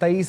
23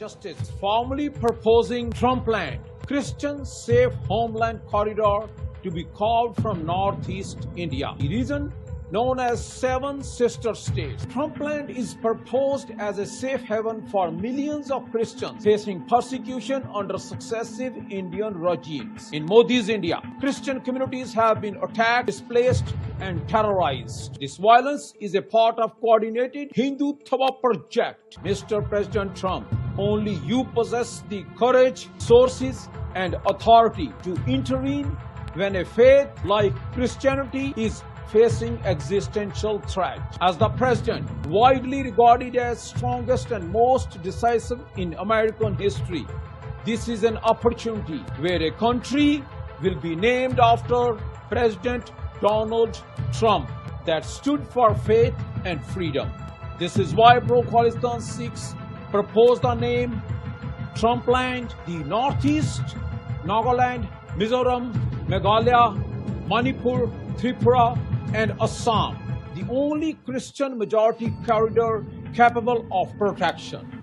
Justice formally proposing Trumpland, Christian safe homeland corridor to be called from northeast India. The region known as Seven Sister States. Trumpland is proposed as a safe haven for millions of Christians facing persecution under successive Indian regimes. In Modi's India, Christian communities have been attacked, displaced, and terrorized. This violence is a part of coordinated Hindutva project. Mr. President Trump, only you possess the courage, sources, and authority to intervene when a faith like Christianity is facing existential threat. As the president, widely regarded as strongest and most decisive in American history, this is an opportunity where a country will be named after President Donald Trump that stood for faith and freedom. This is why Pro-Khalistan Sikhs proposed the name Trumpland. The Northeast, Nagaland, Mizoram, Meghalaya, Manipur, Tripura, and Assam, the only Christian majority corridor capable of protection.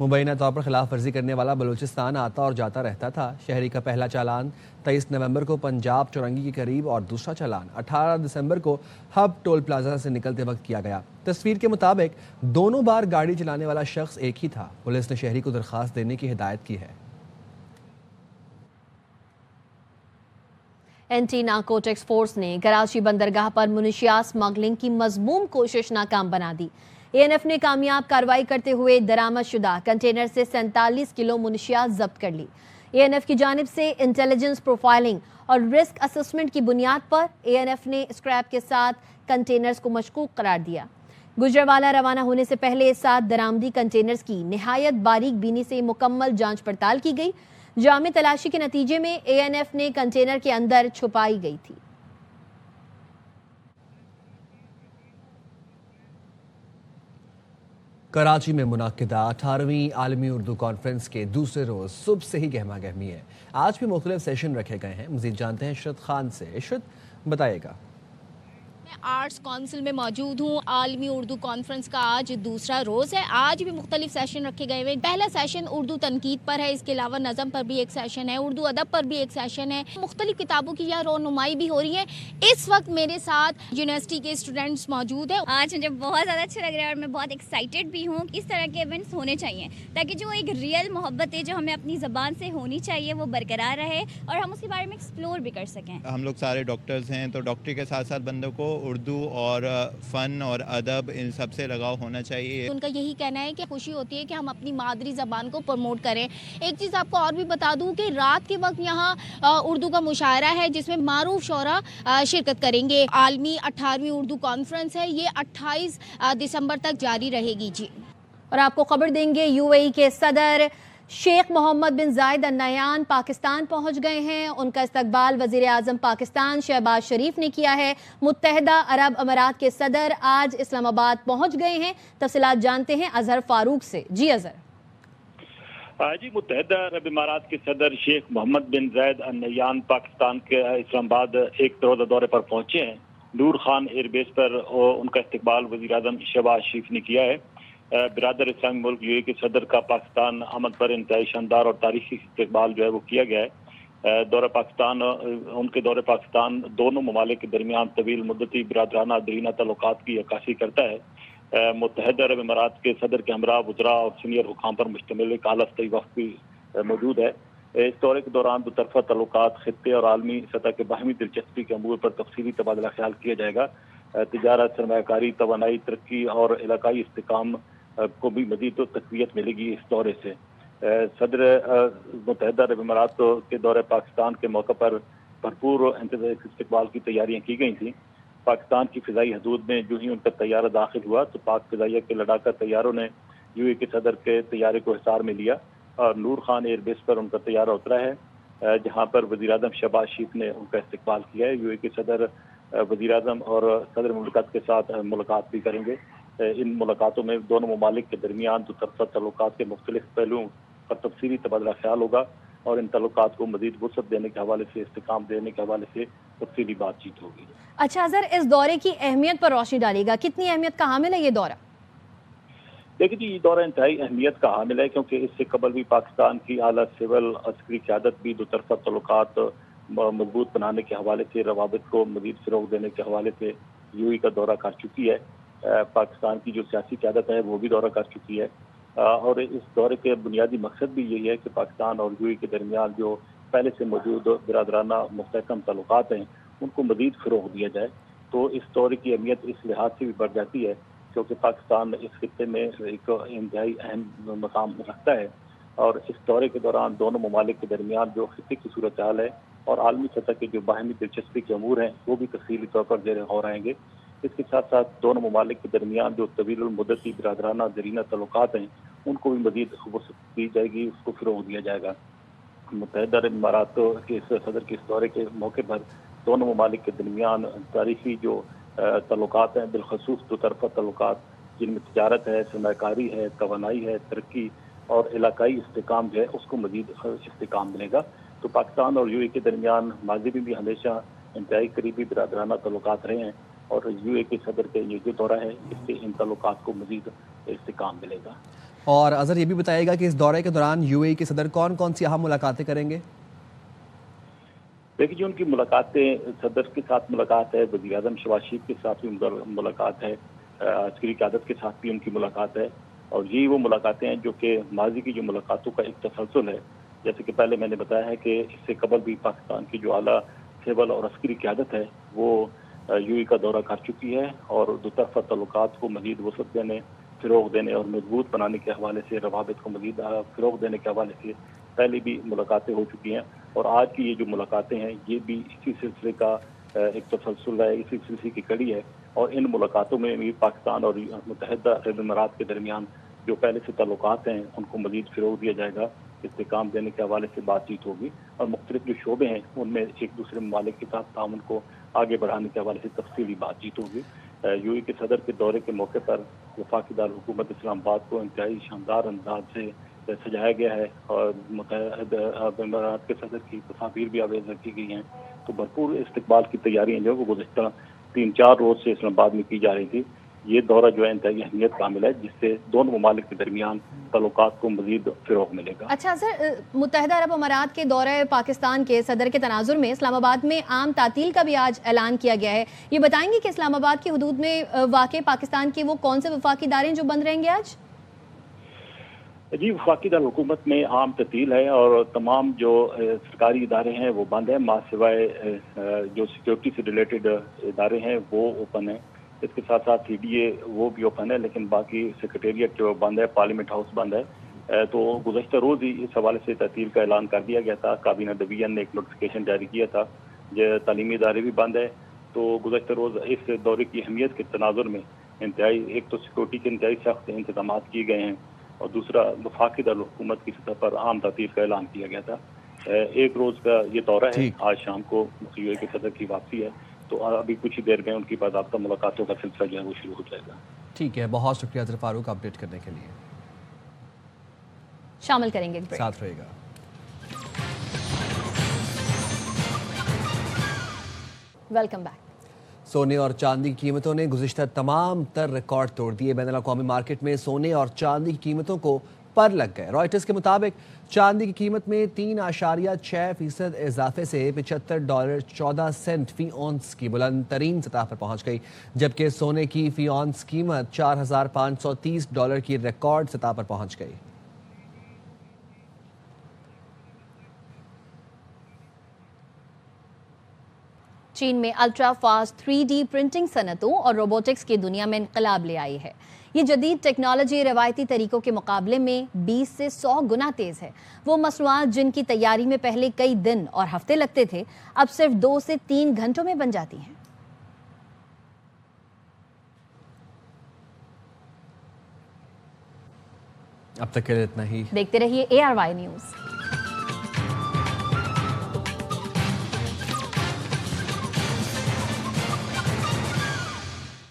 مبینہ طور پر خلاف ورزی کرنے والا بلوچستان آتا اور جاتا رہتا تھا۔ شہری کا پہلا چالان 23 نومبر کو پنجاب چورنگی کے قریب اور دوسرا چالان 18 دسمبر کو ہب ٹول پلازا سے نکلتے وقت کیا گیا۔ تصویر کے مطابق دونوں بار گاڑی چلانے والا شخص ایک ہی تھا۔ پولیس نے شہری کو درخواست دینے کی ہدایت کی ہے۔ اینٹی نارکوٹکس فورس نے کراچی بندرگاہ پر منشیات اسمگلنگ کی مذموم کوشش ناکام بنا دی۔ اے این ایف نے کامیاب کارروائی کرتے ہوئے درآمد شدہ کنٹینر سے 47 کلو منشیات ضبط کر لی۔ اے این ایف کی جانب سے انٹیلیجنس پروفائلنگ اور رسک اسسمنٹ کی بنیاد پر اے این ایف نے اسکریپ کے ساتھ کنٹینرز کو مشکوک قرار دیا۔ گجرانوالہ روانہ ہونے سے پہلے 7 درآمدی کنٹینرز کی نہایت باریک بینی سے مکمل جانچ پڑتال کی گئی۔ جامع تلاشی کے نتیجے میں اے این ایف نے کنٹینر کے اندر چھپائی گئی تھی۔ کراچی میں منعقدہ 18ویں عالمی اردو کانفرنس کے دوسرے روز صبح سے ہی گہما گہمی ہے۔ آج بھی مختلف سیشن رکھے گئے ہیں۔ مزید جانتے ہیں عشرت خان سے۔ عشرت، بتائیے گا۔ آرٹس کونسل میں موجود ہوں۔ عالمی اردو کانفرنس کا آج دوسرا روز ہے۔ آج بھی مختلف سیشن رکھے گئے ہوئے۔ پہلا سیشن اردو تنقید پر ہے، اس کے علاوہ نظم پر بھی ایک سیشن ہے، اردو ادب پر بھی ایک سیشن ہے۔ مختلف کتابوں کی یہاں رونمائی بھی ہو رہی ہے۔ اس وقت میرے ساتھ یونیورسٹی کے اسٹوڈنٹس موجود ہیں۔ آج مجھے بہت زیادہ اچھا لگ رہا ہے اور میں بہت ایکسائٹیڈ بھی ہوں۔ اس طرح کے ایونٹس ہونے چاہیے تاکہ جو ایک ریئل محبت ہے جو ہمیں اپنی زبان سے ہونی چاہیے وہ برقرار رہے اور ہم اس کے بارے میں ایکسپلور بھی کر سکیں۔ ہم لوگ سارے ڈاکٹرز ہیں تو ڈاکٹری کے ساتھ ساتھ بندوں کو اردو اور فن اور ادب ان سب سے لگاؤ ہونا چاہیے۔ ان کا یہی کہنا ہے کہ خوشی ہوتی ہے کہ ہم اپنی مادری زبان کو پروموٹ کریں۔ ایک چیز آپ کو اور بھی بتا دوں کہ رات کے وقت یہاں اردو کا مشاعرہ ہے جس میں معروف شعراء شرکت کریں گے۔ عالمی 18ویں اردو کانفرنس ہے، یہ 28 دسمبر تک جاری رہے گی۔ جی، اور آپ کو خبر دیں گے یو اے ای کے صدر شیخ محمد بن زائد ال نہیان پاکستان پہنچ گئے ہیں۔ ان کا استقبال وزیر اعظم پاکستان شہباز شریف نے کیا ہے۔ متحدہ عرب امارات کے صدر آج اسلام آباد پہنچ گئے ہیں۔ تفصیلات جانتے ہیں اظہر فاروق سے۔ جی اظہر۔ جی، متحدہ عرب امارات کے صدر شیخ محمد بن زائد ال نہیان پاکستان کے اسلام آباد ایک روزہ دورے پر پہنچے ہیں۔ نور خان ایئر بیس پر ان کا استقبال وزیر اعظم شہباز شریف نے کیا ہے۔ برادر اسلامی ملک یو اے کے صدر کا پاکستان آمد پر انتہائی شاندار اور تاریخی استقبال جو ہے وہ کیا گیا ہے۔ دورہ پاکستان، ان کے دورہ پاکستان دونوں ممالک کے درمیان طویل مدتی برادرانہ دیرینہ تعلقات کی عکاسی کرتا ہے۔ متحدہ عرب امارات کے صدر کے ہمراہ وزراء اور سینئر حکام پر مشتمل ایک اعلیٰ سطحی وفد بھی موجود ہے۔ اس دورے کے دوران دو طرفہ تعلقات، خطے اور عالمی سطح کے باہمی دلچسپی کے امور پر تفصیلی تبادلہ خیال کیا جائے گا۔ تجارت، سرمایہ کاری، توانائی، ترقی اور علاقائی استحکام کو بھی مزید تقویت ملے گی اس دورے سے۔ صدر متحدہ عرب امارات کے دورے پاکستان کے موقع پر بھرپور استقبال کی تیاریاں کی گئی تھیں۔ پاکستان کی فضائی حدود میں جو ہی ان کا طیارہ داخل ہوا تو پاک فضائیہ کے لڑاکا طیاروں نے یو اے کے صدر کے طیارے کو حصار میں لیا اور نور خان ایئر بیس پر ان کا طیارہ اترا ہے، جہاں پر وزیر اعظم شہباز شریف نے ان کا استقبال کیا ہے۔ یو اے کے صدر وزیر اعظم اور صدر مملکت کے ساتھ ملاقات بھی کریں گے۔ ان ملاقاتوں میں دونوں ممالک کے درمیان دو طرفہ تعلقات کے مختلف پہلوؤں پر تفصیلی تبادلہ خیال ہوگا اور ان تعلقات کو مزید وسعت دینے کے حوالے سے، استحکام دینے کے حوالے سے تفصیلی بات چیت ہوگی۔ اچھا اظہر، اس دورے کی اہمیت پر روشنی ڈالے گا، کتنی اہمیت کا حامل ہے یہ دورہ؟ دیکھیے جی، یہ دورہ انتہائی اہمیت کا حامل ہے کیونکہ اس سے قبل بھی پاکستان کی اعلیٰ سول عسکری قیادت بھی دو طرفہ تعلقات مضبوط بنانے کے حوالے سے، روابط کو مزید فروغ دینے کے حوالے سے یو اے کا دورہ کر چکی ہے۔ پاکستان کی جو سیاسی قیادت ہے وہ بھی دورہ کر چکی ہے اور اس دورے کے بنیادی مقصد بھی یہی ہے کہ پاکستان اور یو اے کے درمیان جو پہلے سے موجود برادرانہ مستحکم تعلقات ہیں ان کو مزید فروغ دیا جائے۔ تو اس دورے کی اہمیت اس لحاظ سے بھی بڑھ جاتی ہے کیونکہ پاکستان اس خطے میں ایک انتہائی اہم مقام رکھتا ہے اور اس دورے کے دوران دونوں ممالک کے درمیان جو خطے کی صورتحال ہے اور عالمی سطح کے جو باہمی دلچسپی کے امور ہیں وہ بھی تفصیلی طور پر زیر غور آئیں گے۔ اس کے ساتھ ساتھ دونوں ممالک کے درمیان جو طویل المدتی برادرانہ دیرینہ تعلقات ہیں ان کو بھی مزید وسعت دی جائے گی، اس کو فروغ دیا جائے گا۔ متحدہ عرب امارات کے صدر کے اس دورے کے موقع پر دونوں ممالک کے درمیان تاریخی جو تعلقات ہیں، بالخصوص دو طرفہ تعلقات جن میں تجارت ہے، سرمایہ کاری ہے، توانائی ہے، ترقی اور علاقائی استحکام جو ہے اس کو مزید استحکام ملے گا۔ تو پاکستان اور یو اے کے درمیان ماضی میں بھی ہمیشہ انتہائی قریبی برادرانہ تعلقات رہے ہیں اور یو اے کے صدر کے یہ جو دورہ ہے اس سے ان تعلقات کو مزید استحکام ملے گا۔ اور اظہر یہ بھی بتائے گا کہ اس دورے کے دوران UAE کے صدر کون کون سی اہم ملاقاتیں کریں گے؟ دیکھیے ان کی ملاقاتیں، صدر کے ساتھ ملاقات ہے، وزیر اعظم شہباز شریف کے ساتھ بھی ملاقات ہے، عسکری قیادت کے ساتھ بھی ان کی ملاقات ہے، اور یہی وہ ملاقاتیں ہیں جو کہ ماضی کی جو ملاقاتوں کا ایک تسلسل ہے. جیسے کہ پہلے میں نے بتایا ہے کہ اس سے قبل بھی پاکستان کی جو اعلیٰ سول اور عسکری قیادت ہے وہ UAE کا دورہ کر چکی ہے، اور دو طرفہ تعلقات کو مزید وسعت دینے، فروغ دینے اور مضبوط بنانے کے حوالے سے، روابط کو مزید فروغ دینے کے حوالے سے پہلے بھی ملاقاتیں ہو چکی ہیں. اور آج کی یہ جو ملاقاتیں ہیں یہ بھی اسی سلسلے کا ایک تسلسل ہے، اسی سلسلے کی کڑی ہے. اور ان ملاقاتوں میں بھی پاکستان اور متحدہ عرب امارات کے درمیان جو پہلے سے تعلقات ہیں ان کو مزید فروغ دیا جائے گا، استحکام دینے کے حوالے سے بات چیت ہوگی، اور مختلف جو شعبے ہیں ان میں ایک دوسرے ممالک کے ساتھ تعاون کو آگے بڑھانے کے حوالے سے تفصیلی بات چیت ہوگی. UAE کے صدر کے دورے کے موقع پر وفاقی دارالحکومت اسلام آباد کو انتہائی شاندار انداز سے سجایا گیا ہے، اور متحدہ عرب امارات کے صدر کی تصاویر بھی آویز رکھی گئی ہیں. تو بھرپور استقبال کی تیاریاں جو وہ گزشتہ 3-4 روز سے اسلام آباد میں کی جا رہی تھی. یہ دورہ جو ہے انتہائی اہمیت کا حامل ہے، جس سے دونوں ممالک کے درمیان تعلقات کو مزید فروغ ملے گا. اچھا سر، متحدہ عرب امارات کے دورہ پاکستان کے صدر کے تناظر میں اسلام آباد میں عام تعطیل کا بھی آج اعلان کیا گیا ہے. یہ بتائیں گے کہ اسلام آباد کی حدود میں واقع پاکستان کے وہ کون سے وفاقی ادارے جو بند رہیں گے آج؟ جی، وفاقی دارالحکومت میں عام تعطیل ہے اور تمام جو سرکاری ادارے ہیں وہ بند ہیں، ماں سوائے جو سیکیورٹی سے ریلیٹڈ ادارے ہیں وہ اوپن ہیں. اس کے ساتھ ساتھ CDA وہ بھی اوپن ہے، لیکن باقی سیکریٹریٹ جو بند ہے، پارلیمنٹ ہاؤس بند ہے. تو گزشتہ روز ہی اس حوالے سے تعطیل کا اعلان کر دیا گیا تھا. کابینہ ڈویژن نے ایک نوٹیفیکیشن جاری کیا تھا. تعلیمی ادارے بھی بند ہے. تو گزشتہ روز اس دورے کی اہمیت کے تناظر میں انتہائی، ایک تو سیکورٹی کے انتہائی سخت انتظامات کیے گئے ہیں، اور دوسرا وفاقی دارالحکومت کی سطح پر عام تعطیل کا اعلان کیا گیا تھا. ایک روز کا یہ دورہ ہے. آج شام کو UAE کے صدر کی واپسی ہے، تو ابھی کچھ ہی دیر میں ان کی باضابطہ ملاقاتوں کا سلسلہ جو ہے وہ شروع ہو جائے گا. ٹھیک ہے، بہت شکریہ اظہر فاروق اپڈیٹ کرنے کے لیے. شامل کریں گے ساتھ رہے گا. Welcome back. سونے اور چاندی کی قیمتوں نے گزشتہ تمام تر ریکارڈ توڑ دیے. بین الاقوامی مارکیٹ میں سونے اور چاندی کی قیمتوں کو پر لگ گئے. رائٹرز کے مطابق چاندی کی قیمت میں 3.6% اضافے سے $75.14 فی اونس کی بلند ترین سطح پر پہنچ گئی، جبکہ سونے کی فی اونس قیمت $4,530 کی ریکارڈ سطح پر پہنچ گئی. چین میں الٹرا فاسٹ 3D پرنٹنگ صنعتوں اور روبوٹکس کی دنیا میں انقلاب لے آئی ہے. یہ جدید ٹیکنالوجی روایتی طریقوں کے مقابلے میں 20 سے 100 گنا تیز ہے. وہ مصنوعات جن کی تیاری میں پہلے کئی دن اور ہفتے لگتے تھے اب صرف 2 سے 3 گھنٹوں میں بن جاتی ہیں. اب تک کے لیے اتنا ہی. دیکھتے رہیے ARY نیوز.